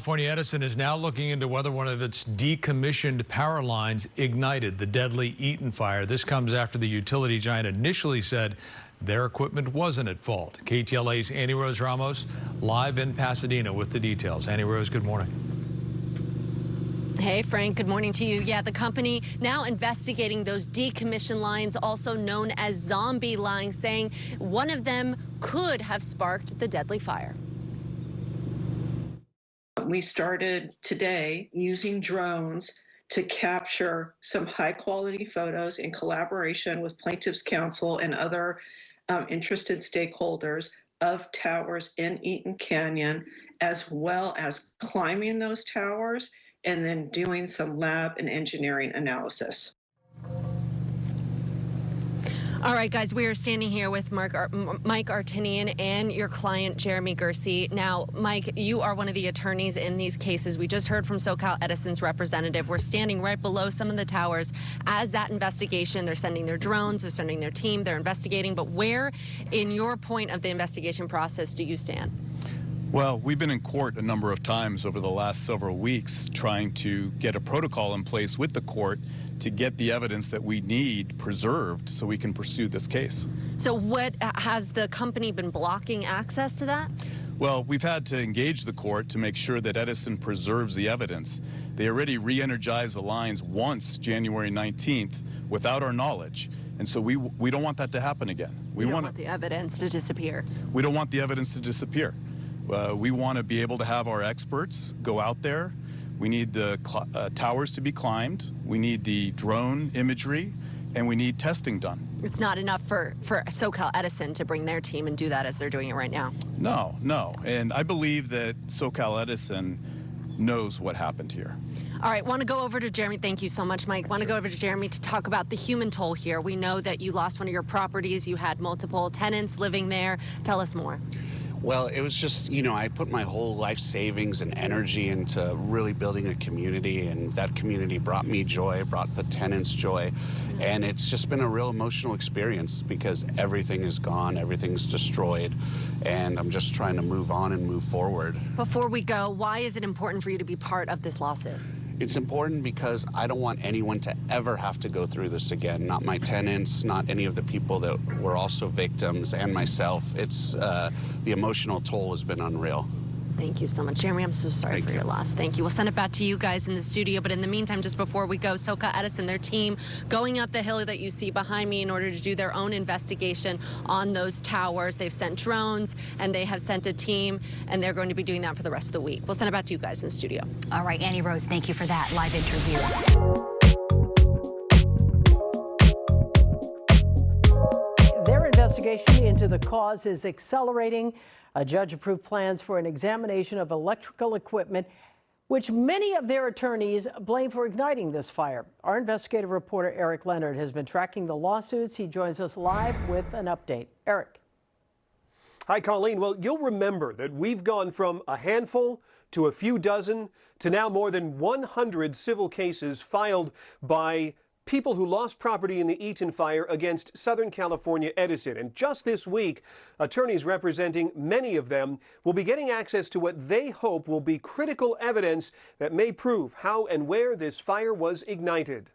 California Edison is now looking into whether one of its decommissioned power lines ignited the deadly Eaton Fire. This comes after the utility giant initially said their equipment wasn't at fault. KTLA's Annie Rose Ramos live in Pasadena with the details. Annie Rose, good morning. Hey, Frank, good morning to you. Yeah, the company now investigating those decommissioned lines, also known as zombie lines, saying one of them could have sparked the deadly fire. We started today using drones to capture some high-quality photos in collaboration with Plaintiffs' Counsel and other interested stakeholders of towers in Eaton Canyon, as well as climbing those towers and then doing some lab and engineering analysis. All right, guys, we are standing here with Mike Artinian and your client, Jeremy Gersey. Now, Mike, you are one of the attorneys in these cases. We just heard from SoCal Edison's representative. We're standing right below some of the towers as that investigation. They're sending their drones, they're sending their team, they're investigating. But where, in your point of the investigation process, do you stand? Well, we've been in court a number of times over the last several weeks trying to get a protocol in place with the court to get the evidence that we need preserved so we can pursue this case. So what has the company been blocking access to that? Well, we've had to engage the court to make sure that Edison preserves the evidence. They already re-energized the lines once, January 19th, without our knowledge. And so we don't want that to happen again. We don't want the evidence to disappear. We don't want the evidence to disappear. We want to be able to have our experts go out there. We need the towers to be climbed. We need the drone imagery, and we need testing done. It's not enough for SoCal Edison to bring their team and do that as they're doing it right now. No. And I believe that SoCal Edison knows what happened here. All right, want to go over to Jeremy. Thank you so much, Mike. Want to go over to Jeremy to talk about the human toll here. We know that you lost one of your properties. You had multiple tenants living there. Tell us more. Well, it was just, I put my whole life savings and energy into really building a community, and that community brought me joy, brought the tenants joy, and it's just been a real emotional experience because everything is gone, everything's destroyed, and I'm just trying to move on and move forward. Before we go, why is it important for you to be part of this lawsuit? It's important because I don't want anyone to ever have to go through this again. Not my tenants, not any of the people that were also victims, and myself. It's the emotional toll has been unreal. Thank you so much, Jeremy. I'm so sorry for your loss. Thank you. We'll send it back to you guys in the studio. But in the meantime, just before we go, SoCal Edison, their team going up the hill that you see behind me in order to do their own investigation on those towers. They've sent drones and they have sent a team, and they're going to be doing that for the rest of the week. We'll send it back to you guys in the studio. All right, Annie Rose, thank you for that live interview. Their investigation into the cause is accelerating. A judge approved plans for an examination of electrical equipment, which many of their attorneys blame for igniting this fire. Our investigative reporter Eric Leonard has been tracking the lawsuits. He joins us live with an update. Eric. Hi, Colleen. Well, you'll remember that we've gone from a handful to a few dozen to now more than 100 civil cases filed by people who lost property in the Eaton Fire against Southern California Edison. And just this week, attorneys representing many of them will be getting access to what they hope will be critical evidence that may prove how and where this fire was ignited.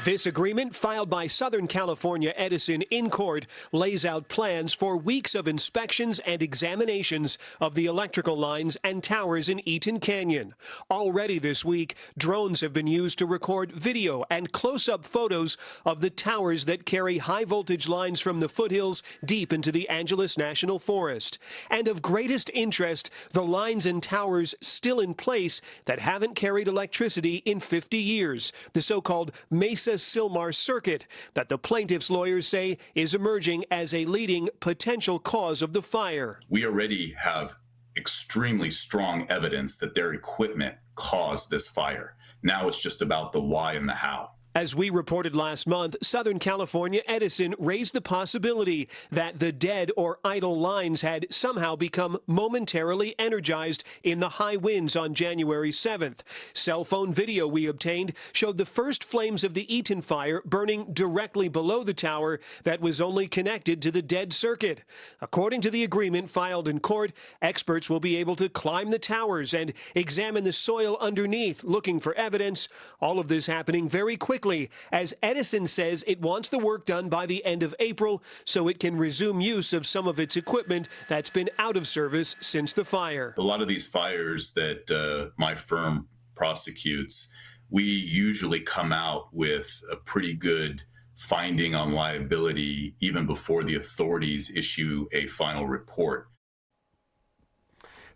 This agreement, filed by Southern California Edison in court, lays out plans for weeks of inspections and examinations of the electrical lines and towers in Eaton Canyon. Already this week, drones have been used to record video and close-up photos of the towers that carry high-voltage lines from the foothills deep into the Angeles National Forest. And of greatest interest, the lines and towers still in place that haven't carried electricity in 50 years, the so-called Mesa-Sylmar circuit that the plaintiffs' lawyers say is emerging as a leading potential cause of the fire. We already have extremely strong evidence that their equipment caused this fire. Now it's just about the why and the how. As we reported last month, Southern California Edison raised the possibility that the dead or idle lines had somehow become momentarily energized in the high winds on January 7th. Cell phone video we obtained showed the first flames of the Eaton Fire burning directly below the tower that was only connected to the dead circuit. According to the agreement filed in court, experts will be able to climb the towers and examine the soil underneath, looking for evidence. All of this happening very quickly, as Edison says it wants the work done by the end of April so it can resume use of some of its equipment that's been out of service since the fire. A lot of these fires that my firm prosecutes, we usually come out with a pretty good finding on liability even before the authorities issue a final report.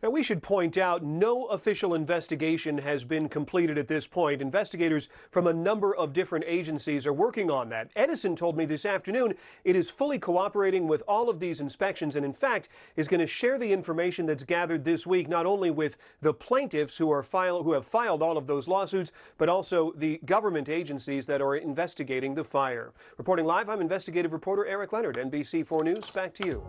Now, we should point out no official investigation has been completed at this point. Investigators from a number of different agencies are working on that. Edison told me this afternoon it is fully cooperating with all of these inspections and, in fact, is going to share the information that's gathered this week, not only with the plaintiffs who have filed all of those lawsuits, but also the government agencies that are investigating the fire. Reporting live, I'm investigative reporter Eric Leonard, NBC4 News. Back to you.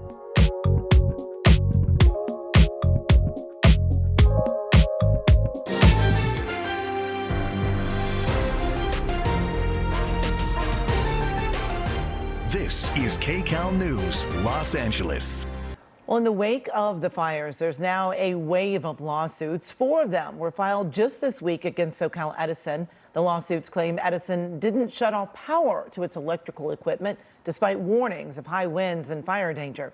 This is KCAL News, Los Angeles. Well, in the wake of the fires, there's now a wave of lawsuits. 4 of them were filed just this week against SoCal Edison. The lawsuits claim Edison didn't shut off power to its electrical equipment despite warnings of high winds and fire danger.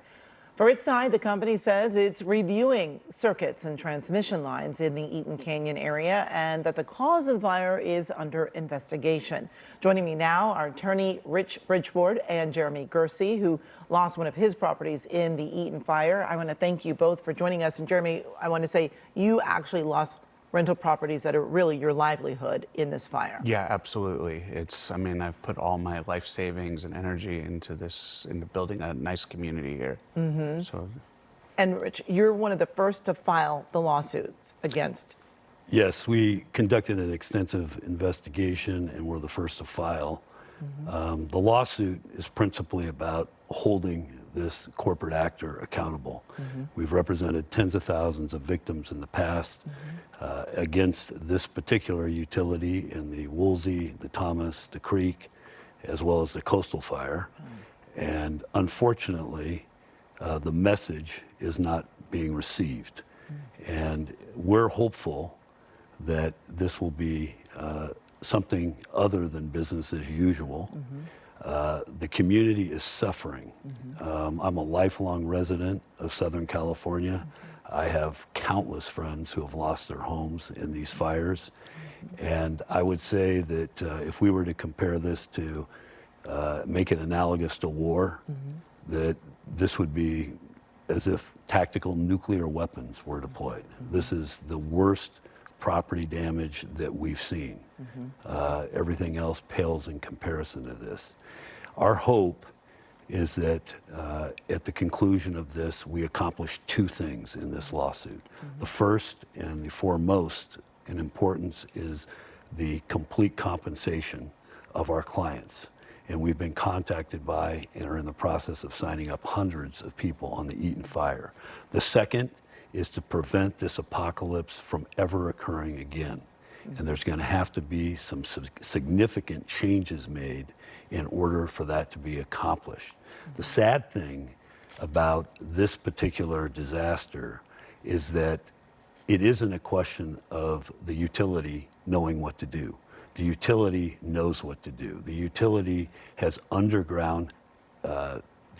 For its side, the company says it's reviewing circuits and transmission lines in the Eaton Canyon area and that the cause of the fire is under investigation. Joining me now are attorney Rich Bridgford and Jeremy Gersey, who lost one of his properties in the Eaton Fire. I want to thank you both for joining us. And Jeremy, I want to say you actually lost rental properties that are really your livelihood in this fire. Yeah, absolutely. I've put all my life savings and energy into building a nice community here. So. And Rich, you're one of the first to file the lawsuits against. Yes, we conducted an extensive investigation and were the first to file. The lawsuit is principally about holding this corporate actor accountable. We've represented tens of thousands of victims in the past against this particular utility in the Woolsey, the Thomas, the Creek, as well as the Coastal Fire. And unfortunately, the message is not being received. And we're hopeful that this will be something other than business as usual. The community is suffering. I'm a lifelong resident of Southern California. I have countless friends who have lost their homes in these fires. And I would say that if we were to compare this to make it analogous to war, that this would be as if tactical nuclear weapons were deployed. This is the worst property damage that we've seen. Everything else pales in comparison to this. Our hope is that at the conclusion of this, we accomplish 2 things in this lawsuit. The first and the foremost in importance is the complete compensation of our clients. And we've been contacted by and are in the process of signing up hundreds of people on the Eaton Fire. The second is to prevent this apocalypse from ever occurring again. And there's going to have to be some significant changes made in order for that to be accomplished. The sad thing about this particular disaster is that it isn't a question of the utility knowing what to do. The utility knows what to do. The utility has underground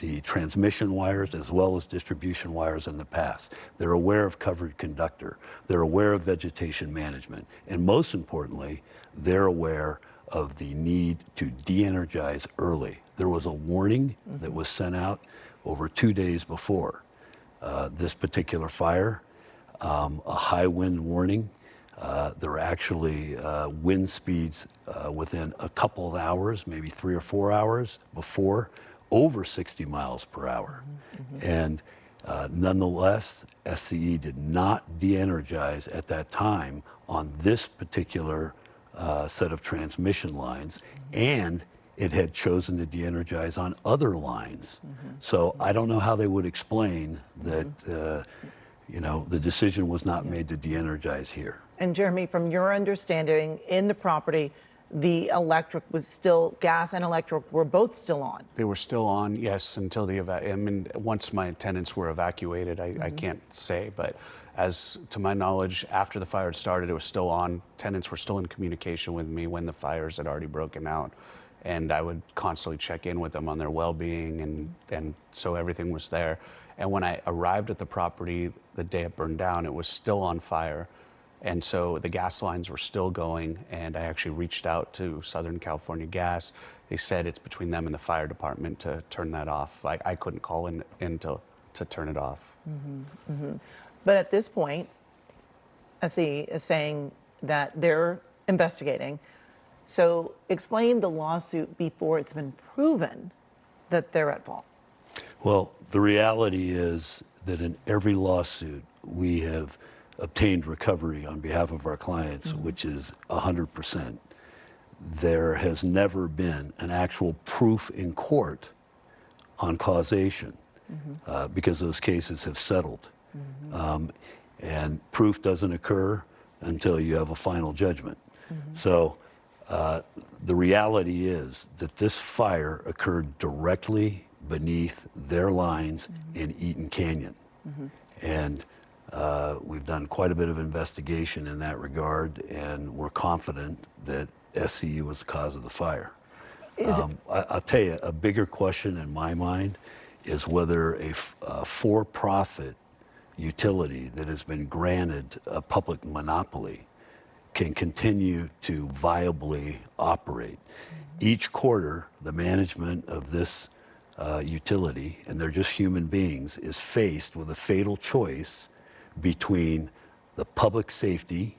the transmission wires as well as distribution wires in the past. They're aware of covered conductor. They're aware of vegetation management. And most importantly, they're aware of the need to de-energize early. There was a warning that was sent out over 2 days before this particular fire, a high wind warning. There were actually wind speeds within a couple of hours, maybe 3 or 4 hours before, over 60 miles per hour. And nonetheless, SCE did not de-energize at that time on this particular set of transmission lines, and it had chosen to de-energize on other lines. So I don't know how they would explain that, you know, the decision was not made to de-energize here. And Jeremy, from your understanding, in the property, the electric was still, gas and electric were both still on? They were still on, yes, until I mean, once my tenants were evacuated, I can't say, but as to my knowledge, after the fire had started, it was still on. Tenants were still in communication with me when the fires had already broken out. And I would constantly check in with them on their well-being, and so everything was there. And when I arrived at the property the day it burned down, it was still on fire. And so the gas lines were still going, and I actually reached out to Southern California Gas. They said it's between them and the fire department to turn that off. I couldn't call in to turn it off. But at this point, SE is saying that they're investigating. So explain the lawsuit before it's been proven that they're at fault. Well, the reality is that in every lawsuit, we have obtained recovery on behalf of our clients, which is 100%. There has never been an actual proof in court on causation because those cases have settled. And proof doesn't occur until you have a final judgment. So the reality is that this fire occurred directly beneath their lines in Eaton Canyon. And we've done quite a bit of investigation in that regard, and we're confident that SCE was the cause of the fire. I'll tell you, a bigger question in my mind is whether a for-profit utility that has been granted a public monopoly can continue to viably operate. Each quarter, the management of this utility, and they're just human beings, is faced with a fatal choice between the public safety,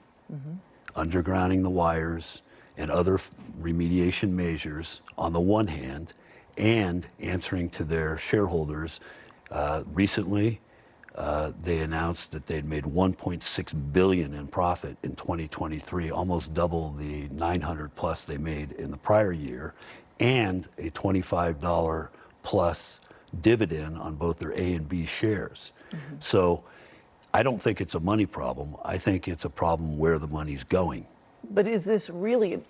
undergrounding the wires, and other remediation measures on the one hand, and answering to their shareholders. Recently, they announced that they'd made $1.6 billion in profit in 2023, almost double the 900 plus they made in the prior year, and a $25 plus dividend on both their A and B shares. So I don't think it's a money problem. I think it's a problem where the money's going. But is the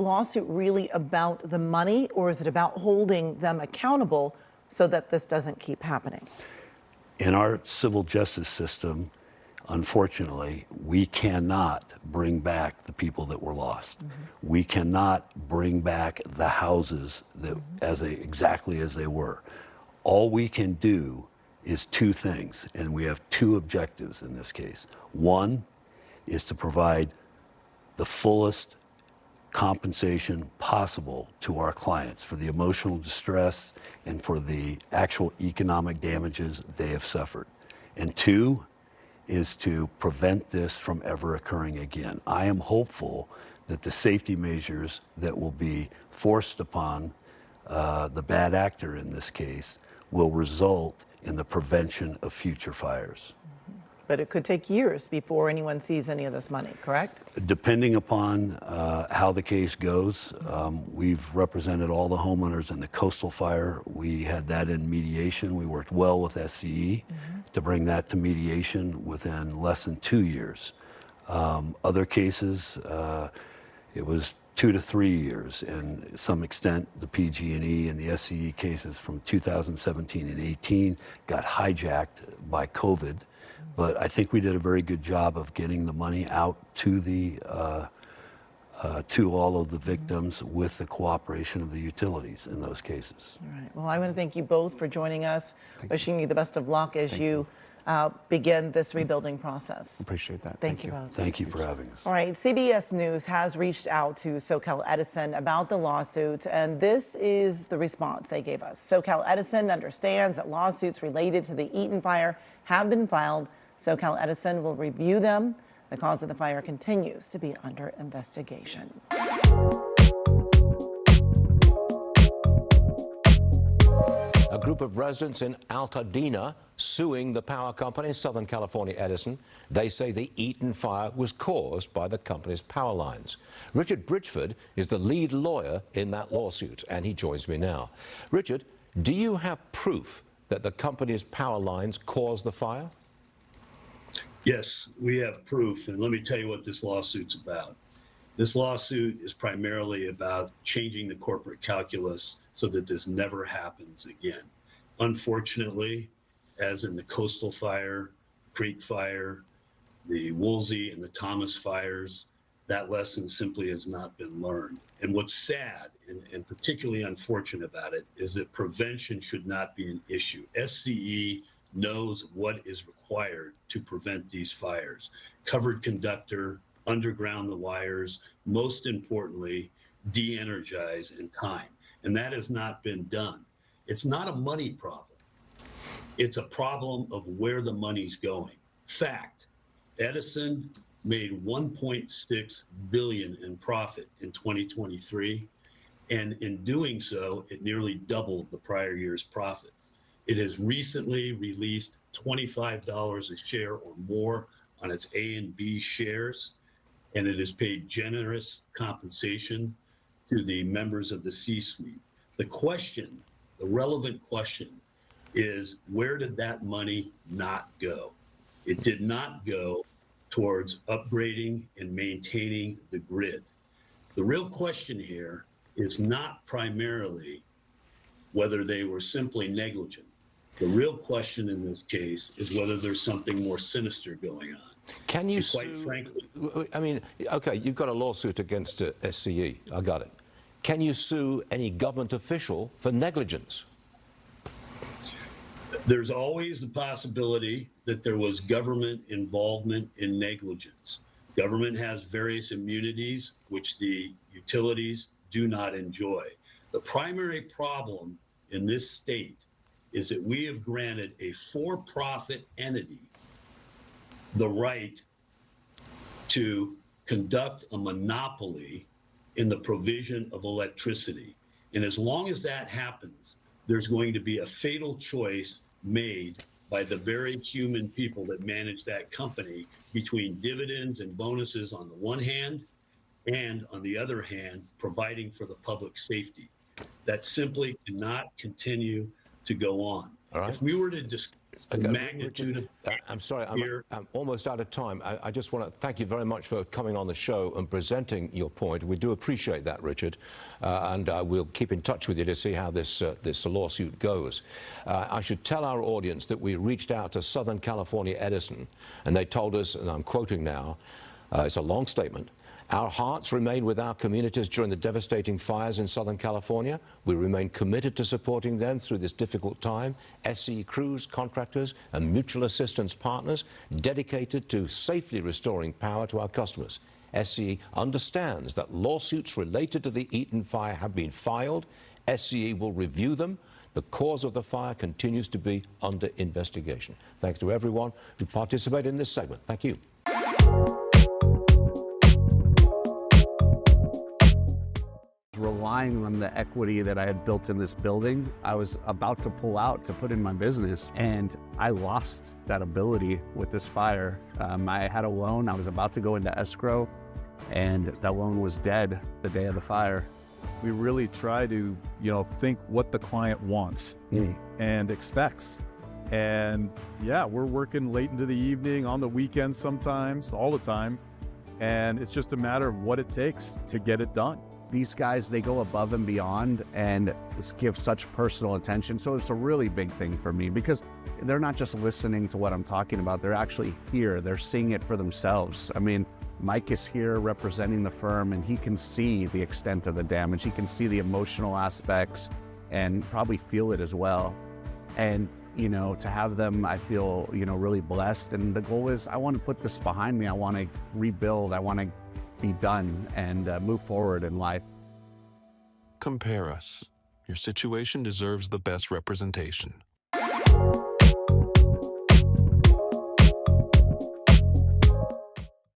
lawsuit really about the money, or is it about holding them accountable so that this doesn't keep happening? In our civil justice system, unfortunately, we cannot bring back the people that were lost. We cannot bring back the houses that exactly as they were. All we can do is two things, and we have two objectives in this case. One is to provide the fullest compensation possible to our clients for the emotional distress and for the actual economic damages they have suffered. And two is to prevent this from ever occurring again. I am hopeful that the safety measures that will be forced upon the bad actor in this case will result in the prevention of future fires. But it could take years before anyone sees any of this money, correct? Depending upon how the case goes, we've represented all the homeowners in the coastal fire. We had that in mediation. We worked well with SCE to bring that to mediation within less than 2 years. Other cases, it was 2 to 3 years, and to some extent the PG&E and the SCE cases from 2017 and 18 got hijacked by COVID. But I think we did a very good job of getting the money out to to all of the victims with the cooperation of the utilities in those cases. All right. Well, I want to thank you both for joining us. Wishing you the best of luck as you begin this rebuilding process. Appreciate that. Thank you both. Thank you for having us. All right. CBS News has reached out to SoCal Edison about the lawsuit, and this is the response they gave us. SoCal Edison understands that lawsuits related to the Eaton Fire have been filed. SoCal Edison will review them. The cause of the fire continues to be under investigation. A group of residents in Altadena suing the power company, Southern California Edison. They say the Eaton Fire was caused by the company's power lines. Richard Bridgford is the lead lawyer in that lawsuit, and he joins me now. Richard, do you have proof that the company's power lines caused the fire? Yes, we have proof, and let me tell you what this lawsuit's about. This lawsuit is primarily about changing the corporate calculus so that this never happens again. Unfortunately, as in the Coastal Fire, Creek Fire, the Woolsey and the Thomas fires, that lesson simply has not been learned. And what's sad and particularly unfortunate about it is that prevention should not be an issue. SCE knows what is required to prevent these fires. Covered conductor, underground the wires, most importantly, de-energize in time. And that has not been done. It's not a money problem. It's a problem of where the money's going. Fact, Edison made $1.6 billion in profit in 2023. And in doing so, it nearly doubled the prior year's profits. It has recently released $25 a share or more on its A and B shares, and it has paid generous compensation to the members of the C-suite. The question, the relevant question, is where did that money not go? It did not go towards upgrading and maintaining the grid. The real question here is not primarily whether they were simply negligent. The real question in this case is whether there's something more sinister going on. Can you quite sue, frankly, I mean, okay, you've got a lawsuit against SCE, I got it. Can you sue any government official for negligence? there's always the possibility that there was government involvement in negligence. Government has various immunities, which the utilities do not enjoy. The primary problem in this state is that we have granted a for-profit entity the right to conduct a monopoly in the provision of electricity. And as long as that happens, there's going to be a fatal choice made by the very human people that manage that company between dividends and bonuses on the one hand, and on the other hand, providing for the public safety. That simply cannot continue to go on. All right. If we were to discuss the magnitude of... I'm sorry, I'm almost out of time. I just want to thank you very much for coming on the show and presenting your point. We do appreciate that, Richard, and we'll keep in touch with you to see how this lawsuit goes. I should tell our audience that we reached out to Southern California Edison, and they told us, and I'm quoting now, it's a long statement, "Our hearts remain with our communities during the devastating fires in Southern California. We remain committed to supporting them through this difficult time. SCE crews, contractors, and mutual assistance partners dedicated to safely restoring power to our customers. SCE understands that lawsuits related to the Eaton Fire have been filed. SCE will review them. The cause of the fire continues to be under investigation." Thanks to everyone who participated in this segment. Thank you. Relying on the equity that I had built in this building, I was about to pull out to put in my business, and I lost that ability with this fire. I had a loan, I was about to go into escrow, and that loan was dead the day of the fire. We really try to, think what the client wants and expects. And yeah, we're working late into the evening, on the weekends sometimes, all the time. And it's just a matter of what it takes to get it done. These guys, they go above and beyond and give such personal attention. So it's a really big thing for me because they're not just listening to what I'm talking about. They're actually here. They're seeing it for themselves. I mean, Mike is here representing the firm, and he can see the extent of the damage. He can see the emotional aspects and probably feel it as well. And, to have them, I feel, really blessed. And the goal is I want to put this behind me. I want to rebuild. I want to be done and move forward in life. Compare us. Your situation deserves the best representation.